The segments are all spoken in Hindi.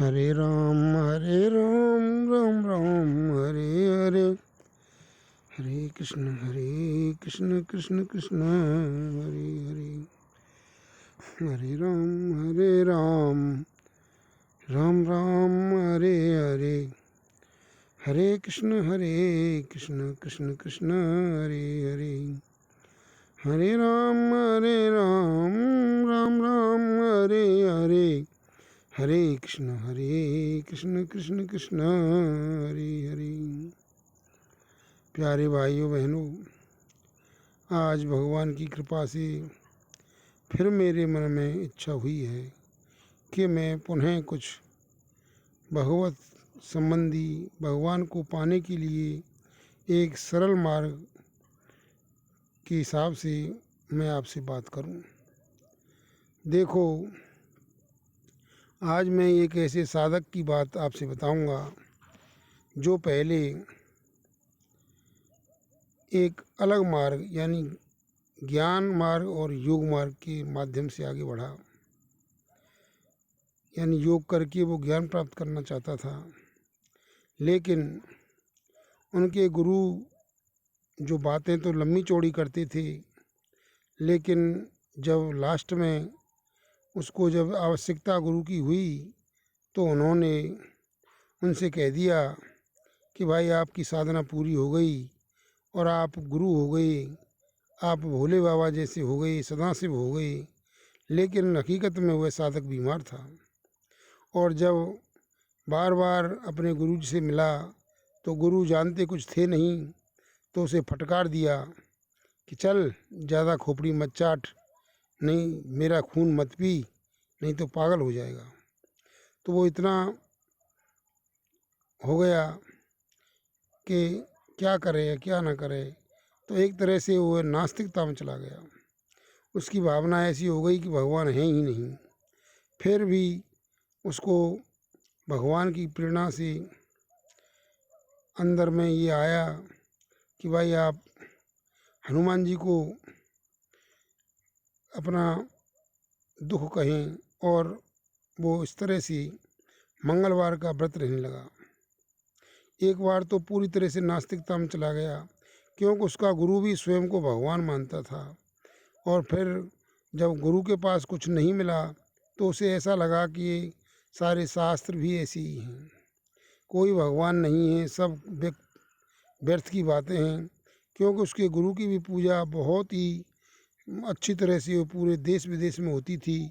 हरे राम राम राम हरे हरे, हरे कृष्ण कृष्ण कृष्ण हरे हरे, हरे राम राम राम हरे हरे, हरे कृष्ण कृष्ण कृष्ण हरे हरे, हरे राम राम राम हरे हरे, हरे कृष्ण कृष्ण कृष्ण हरे हरे। प्यारे भाइयों बहनों, आज भगवान की कृपा से फिर मेरे मन में इच्छा हुई है कि मैं पुनः कुछ भगवत संबंधी, भगवान को पाने के लिए एक सरल मार्ग के हिसाब से मैं आपसे बात करूं। देखो, आज मैं एक ऐसे साधक की बात आपसे बताऊंगा जो पहले एक अलग मार्ग यानी ज्ञान मार्ग और योग मार्ग के माध्यम से आगे बढ़ा। यानी योग करके वो ज्ञान प्राप्त करना चाहता था, लेकिन उनके गुरु जो बातें तो लंबी चौड़ी करते थे, लेकिन जब लास्ट में उसको जब आवश्यकता गुरु की हुई तो उन्होंने उनसे कह दिया कि भाई आपकी साधना पूरी हो गई और आप गुरु हो गए, आप भोले बाबा जैसे हो गए, सदाशिव हो गए। लेकिन हकीकत में वह साधक बीमार था, और जब बार बार अपने गुरु जी से मिला तो गुरु जानते कुछ थे नहीं, तो उसे फटकार दिया कि चल ज़्यादा खोपड़ी मत चाट, नहीं मेरा खून मत पी, नहीं तो पागल हो जाएगा। तो वो इतना हो गया कि क्या करे क्या ना करे, तो एक तरह से वो नास्तिकता में चला गया। उसकी भावना ऐसी हो गई कि भगवान है ही नहीं। फिर भी उसको भगवान की प्रेरणा से अंदर में ये आया कि भाई आप हनुमान जी को अपना दुख कहें, और वो इस तरह से मंगलवार का व्रत रहने लगा। एक बार तो पूरी तरह से नास्तिकता में चला गया, क्योंकि उसका गुरु भी स्वयं को भगवान मानता था। और फिर जब गुरु के पास कुछ नहीं मिला तो उसे ऐसा लगा कि ये सारे शास्त्र भी ऐसे ही हैं, कोई भगवान नहीं है, सब व्यर्थ की बातें हैं। क्योंकि उसके गुरु की भी पूजा बहुत ही अच्छी तरह से वो पूरे देश विदेश में होती थी,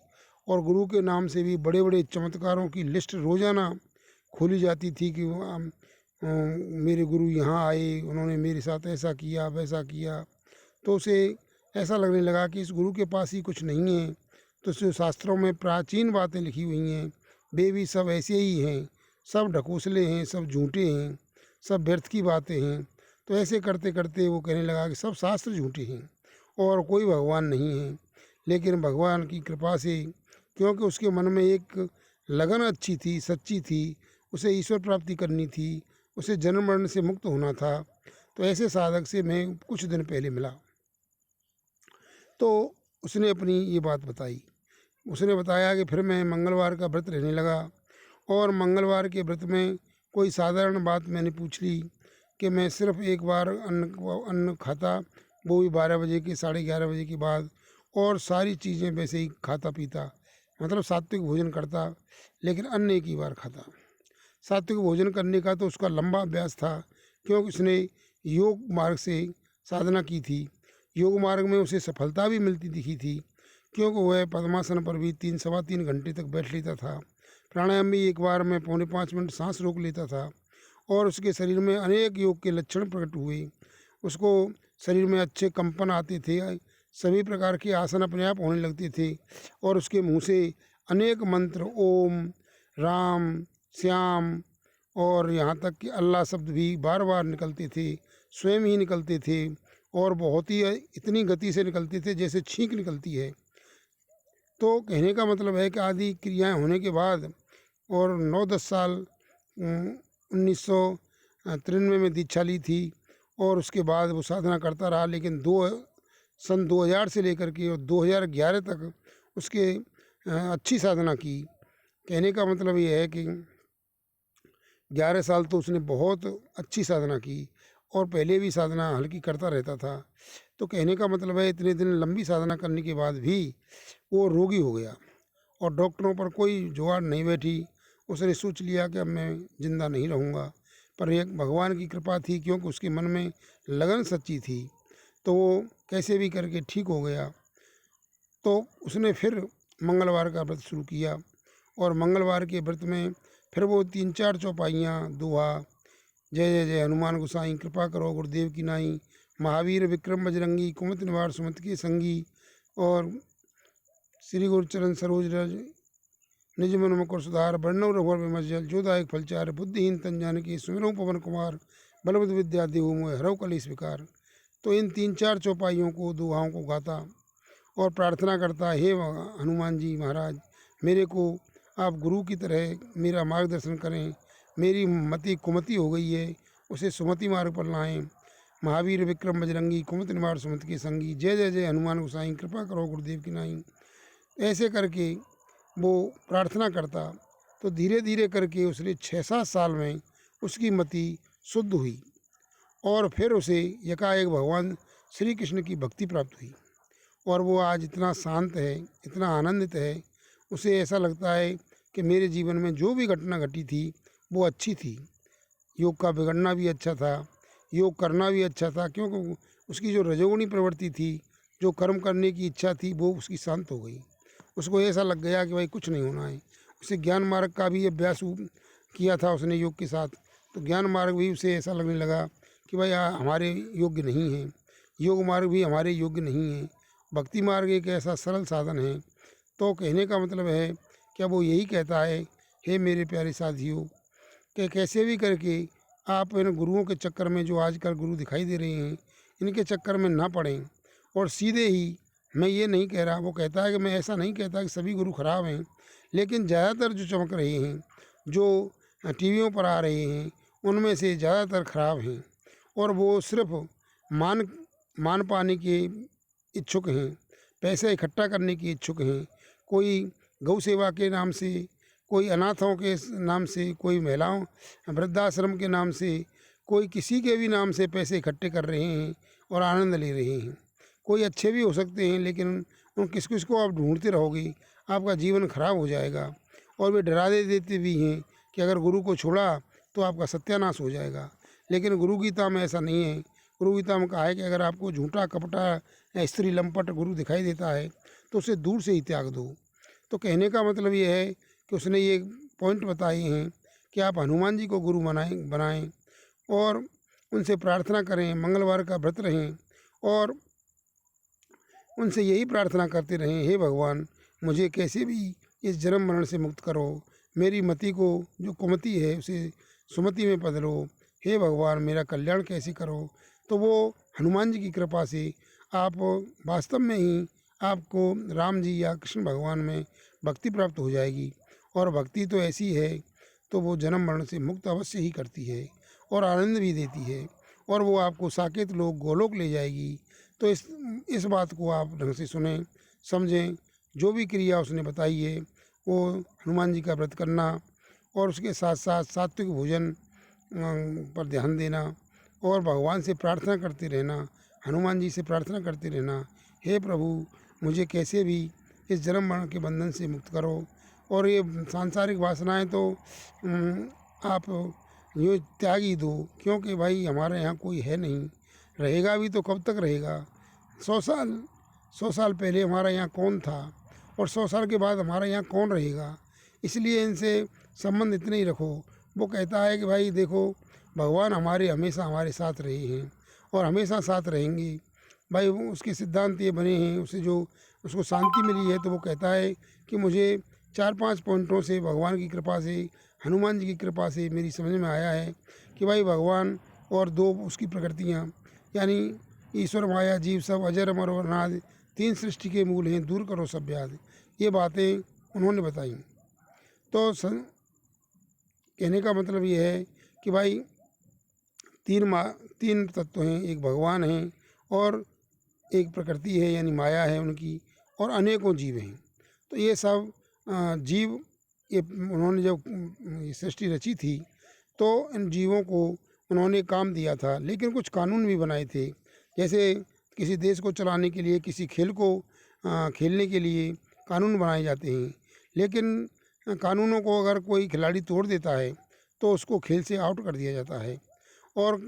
और गुरु के नाम से भी बड़े बड़े चमत्कारों की लिस्ट रोज़ाना खोली जाती थी कि मेरे गुरु यहाँ आए, उन्होंने मेरे साथ ऐसा किया वैसा किया। तो उसे ऐसा लगने लगा कि इस गुरु के पास ही कुछ नहीं है, तो जो शास्त्रों में प्राचीन बातें लिखी हुई हैं वे भी सब ऐसे ही हैं, सब ढकोसले हैं, सब झूठे हैं, सब व्यर्थ की बातें हैं। तो ऐसे करते करते वो कहने लगा कि सब शास्त्र झूठे हैं और कोई भगवान नहीं है। लेकिन भगवान की कृपा से, क्योंकि उसके मन में एक लगन अच्छी थी, सच्ची थी, उसे ईश्वर प्राप्ति करनी थी, उसे जन्म मरण से मुक्त होना था, तो ऐसे साधक से मैं कुछ दिन पहले मिला। तो उसने अपनी ये बात बताई। उसने बताया कि फिर मैं मंगलवार का व्रत रहने लगा, और मंगलवार के व्रत में कोई साधारण बात मैंने पूछ ली कि मैं सिर्फ एक बार अन्न खाता, वो भी 12 बजे के 11:30 बजे के बाद, और सारी चीज़ें वैसे ही खाता पीता, मतलब सात्विक भोजन करता, लेकिन अन्न एक ही बार खाता। सात्विक भोजन करने का तो उसका लंबा अभ्यास था, क्योंकि उसने योग मार्ग से साधना की थी। योग मार्ग में उसे सफलता भी मिलती दिखी थी, क्योंकि वह पद्मासन पर भी 3 सवा 3 घंटे तक बैठ लेता था। प्राणायाम भी एक बार में 4.5 मिनट सांस रोक लेता था, और उसके शरीर में अनेक योग के लक्षण प्रकट हुए। उसको शरीर में अच्छे कंपन आते थे, सभी प्रकार के आसन अपने आप होने लगते थे, और उसके मुंह से अनेक मंत्र, ओम, राम, श्याम और यहाँ तक कि अल्लाह शब्द भी बार बार निकलते थे, स्वयं ही निकलते थे, और बहुत ही इतनी गति से निकलते थे जैसे छींक निकलती है। तो कहने का मतलब है कि आदि क्रियाएं होने के बाद, और 9-10 साल 1993 में दीक्षा ली थी, और उसके बाद वो साधना करता रहा। लेकिन सन 2000 से लेकर के और 2011 तक उसके अच्छी साधना की, कहने का मतलब ये है कि 11 साल तो उसने बहुत अच्छी साधना की और पहले भी साधना हल्की करता रहता था। तो कहने का मतलब है इतने दिन लंबी साधना करने के बाद भी वो रोगी हो गया और डॉक्टरों पर कोई जुगाड़ नहीं बैठी। उसने सोच लिया कि अब मैं ज़िंदा नहीं रहूँगा, पर एक भगवान की कृपा थी क्योंकि उसके मन में लगन सच्ची थी, तो वो कैसे भी करके ठीक हो गया। तो उसने फिर मंगलवार का व्रत शुरू किया और मंगलवार के व्रत में फिर वो 3-4 चौपाइयाँ दोहा, जय जय जय हनुमान गोसाई कृपा करो गुरुदेव की नाई, महावीर विक्रम बजरंगी कुमति निवार सुमति के संगी, और श्री गुरुचरण सरोज रज निज मन मुकुर सुधार, वर्णव रघुवर विमल जल, जोदायक फलचार, बुद्धिहीन तन जानकी सुमिरौं पवन कुमार, बलबुद्धि विद्या देहु मोहि हरौ कलेश विकार। तो इन 3-4 चौपाइयों को दोहाओं को गाता और प्रार्थना करता, हे हनुमान जी महाराज, मेरे को आप गुरु की तरह मेरा मार्गदर्शन करें, मेरी मति कुमति हो गई है उसे सुमति मार्ग पर लाएं, महावीर विक्रम बजरंगी कुमति निवार सुमति के संगी, जय जय जय हनुमान गोसाई कृपा करो गुरुदेव की नाई। ऐसे करके वो प्रार्थना करता। तो धीरे धीरे करके उसने 6-7 साल में उसकी मति शुद्ध हुई और फिर उसे एकाएक भगवान श्री कृष्ण की भक्ति प्राप्त हुई और वो आज इतना शांत है, इतना आनंदित है। उसे ऐसा लगता है कि मेरे जीवन में जो भी घटना घटी थी वो अच्छी थी। योग का बिगड़ना भी अच्छा था, योग करना भी अच्छा था, क्योंकि उसकी जो रजोगुणी प्रवृत्ति थी, जो कर्म करने की इच्छा थी, वो उसकी शांत हो गई। उसको ऐसा लग गया कि भाई कुछ नहीं होना है। उसे ज्ञान मार्ग का भी अभ्यास किया था उसने योग के साथ, तो ज्ञान मार्ग भी उसे ऐसा लगने लगा कि भाई हमारे योग्य नहीं है, योग मार्ग भी हमारे योग्य नहीं है। भक्ति मार्ग एक ऐसा सरल साधन है। तो कहने का मतलब है कि वो यही कहता है, हे मेरे प्यारे साथियों, कि कैसे भी करके आप इन गुरुओं के चक्कर में, जो आजकल गुरु दिखाई दे रहे हैं, इनके चक्कर में ना पड़ें। और सीधे ही, मैं ये नहीं कह रहा, वो कहता है कि मैं ऐसा नहीं कहता कि सभी गुरु खराब हैं, लेकिन ज़्यादातर जो चमक रहे हैं, जो टीवियों पर आ रहे हैं, उनमें से ज़्यादातर खराब हैं और वो सिर्फ मान मान पाने के इच्छुक हैं, पैसे इकट्ठा करने के इच्छुक हैं। कोई गौ सेवा के नाम से, कोई अनाथों के नाम से, कोई महिलाओं वृद्धाश्रम के नाम से, कोई किसी के भी नाम से पैसे इकट्ठे कर रहे हैं और आनंद ले रहे हैं। कोई अच्छे भी हो सकते हैं, लेकिन उन किस किस को आप ढूंढते रहोगे, आपका जीवन खराब हो जाएगा। और वे डरा दे देते भी हैं कि अगर गुरु को छोड़ा तो आपका सत्यानाश हो जाएगा। लेकिन गुरु गीता में ऐसा नहीं है। गुरु गीता में कहा है कि अगर आपको झूठा कपटा या स्त्री लंपट गुरु दिखाई देता है तो उसे दूर से ही त्याग दो। तो कहने का मतलब ये है कि उसने ये पॉइंट बताए हैं कि आप हनुमान जी को गुरु बनाएं और उनसे प्रार्थना करें, मंगलवार का व्रत रहें और उनसे यही प्रार्थना करते रहें, हे भगवान, मुझे कैसे भी इस जन्म मरण से मुक्त करो, मेरी मति को जो कुमति है उसे सुमति में बदलो, हे भगवान मेरा कल्याण कैसे करो। तो वो हनुमान जी की कृपा से आप वास्तव में ही आपको राम जी या कृष्ण भगवान में भक्ति प्राप्त हो जाएगी। और भक्ति तो ऐसी है, तो वो जन्म मरण से मुक्त अवश्य ही करती है और आनंद भी देती है और वो आपको साकेत लोक गोलोक ले जाएगी। तो इस बात को आप ढंग से सुने, समझें। जो भी क्रिया उसने बताई है वो हनुमान जी का व्रत करना और उसके साथ साथ सात्विक भोजन पर ध्यान देना और भगवान से प्रार्थना करते रहना, हनुमान जी से प्रार्थना करते रहना, हे प्रभु मुझे कैसे भी इस जन्म मरण के बंधन से मुक्त करो। और ये सांसारिक वासनाएं तो आप यूँ त्याग ही दो, क्योंकि भाई हमारे यहाँ कोई है नहीं, रहेगा भी तो कब तक रहेगा। 100 साल पहले हमारा यहाँ कौन था और 100 साल के बाद हमारा यहाँ कौन रहेगा। इसलिए इनसे संबंध इतने ही रखो। वो कहता है कि भाई देखो, भगवान हमारे हमेशा हमारे साथ रहे हैं और हमेशा साथ रहेंगे। भाई वो उसके सिद्धांत ये बने हैं, उसे जो उसको शांति मिली है, तो वो कहता है कि मुझे 4-5 पॉइंटों से भगवान की कृपा से, हनुमान जी की कृपा से मेरी समझ में आया है कि भाई भगवान और दो उसकी प्रकृतियाँ, यानी ईश्वर माया जीव सब अजर अमर और अनादि, 3 सृष्टि के मूल हैं, दूर करो सब व्याधि। ये बातें उन्होंने बताई। तो कहने का मतलब ये है कि भाई 3 तत्व हैं, एक भगवान हैं और एक प्रकृति है यानी माया है उनकी, और अनेकों जीव हैं। तो ये सब जीव ये उन्होंने जब ये सृष्टि रची थी तो इन जीवों को उन्होंने काम दिया था, लेकिन कुछ कानून भी बनाए थे। जैसे किसी देश को चलाने के लिए, किसी खेल को खेलने के लिए कानून बनाए जाते हैं, लेकिन कानूनों को अगर कोई खिलाड़ी तोड़ देता है तो उसको खेल से आउट कर दिया जाता है। और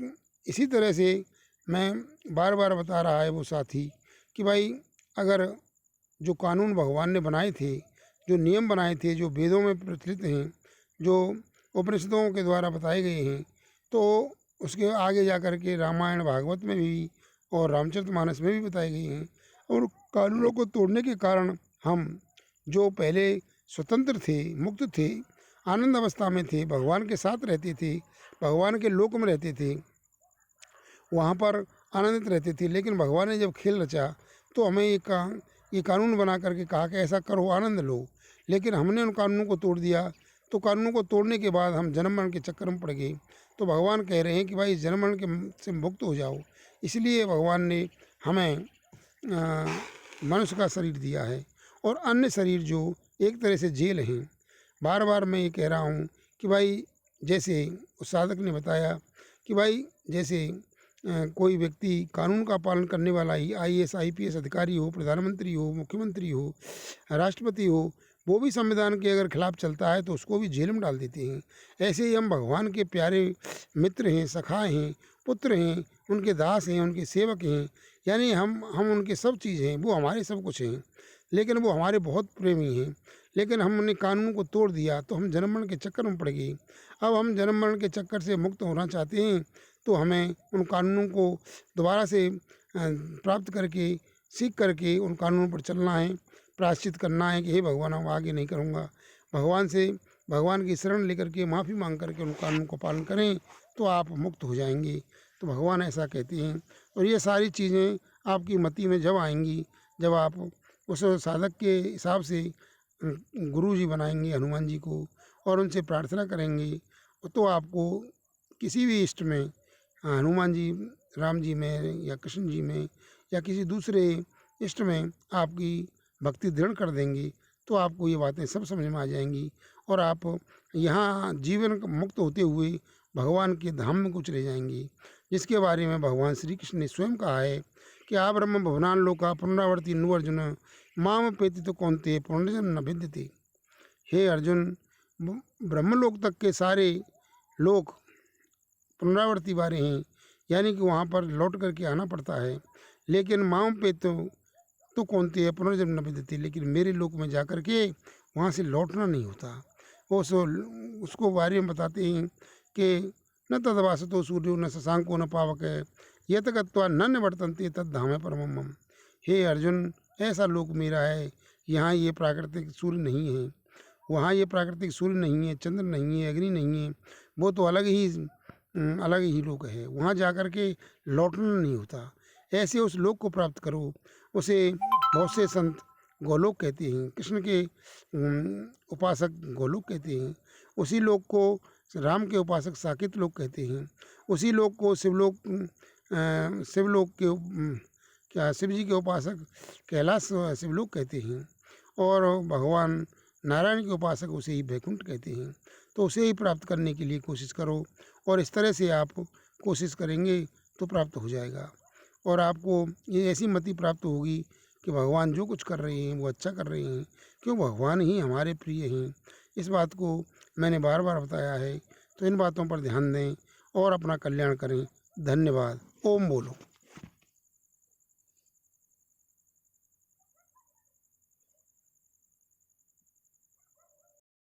इसी तरह से मैं बार बार बता रहा है वो साथी कि भाई अगर जो कानून भगवान ने बनाए थे, जो नियम बनाए थे, जो वेदों में प्रचलित हैं, जो उपनिषदों के द्वारा बताए गए हैं, तो उसके आगे जा कर के रामायण भागवत में भी और रामचरितमानस में भी बताए गए हैं। और कानूनों को तोड़ने के कारण हम जो पहले स्वतंत्र थे, मुक्त थे, आनंद अवस्था में थे, भगवान के साथ रहते थे, भगवान के लोक में रहते थे, वहाँ पर आनंदित रहते थे, लेकिन भगवान ने जब खेल रचा तो हमें ये कानून बना करके कहा कि ऐसा करो, आनंद लो। लेकिन हमने उन कानूनों को तोड़ दिया, तो कानूनों को तोड़ने के बाद हम जन्म मरण के चक्कर में पड़ गए। तो भगवान कह रहे हैं कि भाई जन्म मरण के से मुक्त हो जाओ। इसलिए भगवान ने हमें मनुष्य का शरीर दिया है, और अन्य शरीर जो एक तरह से जेल हैं। बार बार मैं ये कह रहा हूँ कि भाई जैसे उस साधक ने बताया कि भाई जैसे कोई व्यक्ति कानून का पालन करने वाला ही आईएएस आईपीएस अधिकारी हो, प्रधानमंत्री हो, मुख्यमंत्री हो, राष्ट्रपति हो, वो भी संविधान के अगर खिलाफ चलता है तो उसको भी जेल में डाल देते हैं। ऐसे ही हम भगवान के प्यारे मित्र हैं, सखा हैं, पुत्र हैं, उनके दास हैं, उनके सेवक हैं, यानी हम उनके सब चीज़ हैं, वो हमारे सब कुछ हैं, लेकिन वो हमारे बहुत प्रेमी हैं। लेकिन हमने कानून को तोड़ दिया तो हम जन्म मरण के चक्कर में पड़ गए। अब हम जन्म मरण के चक्कर से मुक्त होना चाहते हैं, तो हमें उन कानूनों को दोबारा से प्राप्त करके, सीख करके उन कानूनों पर चलना है, प्रायश्चित करना है कि हे भगवान हम आगे नहीं करूँगा। भगवान की शरण लेकर के माफ़ी मांग करके उन कानून को पालन करें तो आप मुक्त हो जाएंगे। तो भगवान ऐसा कहते हैं। और ये सारी चीज़ें आपकी मति में जब आएंगी, जब आप उस साधक के हिसाब से गुरु जी बनाएंगे हनुमान जी को और उनसे प्रार्थना करेंगे, तो आपको किसी भी इष्ट में, हनुमान जी, राम जी में या कृष्ण जी में या किसी दूसरे इष्ट में आपकी भक्ति दृढ़ कर देंगे, तो आपको ये बातें सब समझ में आ जाएंगी और आप यहाँ जीवन मुक्त होते हुए भगवान के धाम में कुछ रह जाएंगे, जिसके बारे में भगवान श्री कृष्ण ने स्वयं कहा है कि आ ब्रह्म भवनान लोका पुनरावर्ती नु अर्जुन माम पेति तो कौनते पुनर्जन्म न विद्यते। हे अर्जुन, ब्रह्मलोक तक के सारे लोग पुनरावर्ती वाले हैं, यानी कि वहाँ पर लौट करके आना पड़ता है, लेकिन माम पे तो कौनते है पुनर्जन्म न विद्यते, लेकिन मेरे लोक में जा कर के वहाँ से लौटना नहीं होता। वो उसको बारे में बताते हैं कि न तदवासतो सूर्यो न शशांको न पावक है यत गत्वा न निवर्तन्ते तद धाम परमम मम। हे अर्जुन, ऐसा लोक मेरा है, यहाँ ये प्राकृतिक सूर्य नहीं है, वहाँ ये प्राकृतिक सूर्य नहीं है, चंद्र नहीं है, अग्नि नहीं है, वो तो अलग ही लोक है, वहाँ जा कर के लौटना नहीं होता। ऐसे उस लोक को प्राप्त करो। उसे बहुत से संत गोलोक कहते हैं, कृष्ण के उपासक गोलोक कहते हैं। उसी लोक को राम के उपासक साकेत लोक कहते हैं। उसी लोक को शिवलोक क्या शिव जी के उपासक कैलाश शिवलोक कहते हैं, और भगवान नारायण के उपासक उसे ही वैकुंठ कहते हैं। तो उसे ही प्राप्त करने के लिए कोशिश करो, और इस तरह से आप कोशिश करेंगे तो प्राप्त हो जाएगा। और आपको ये ऐसी मति प्राप्त होगी कि भगवान जो कुछ कर रहे हैं वो अच्छा कर रहे हैं, क्यों भगवान ही हमारे प्रिय हैं। इस बात को मैंने बार बार बताया है, तो इन बातों पर ध्यान दें और अपना कल्याण करें। धन्यवाद। ओम बोलो।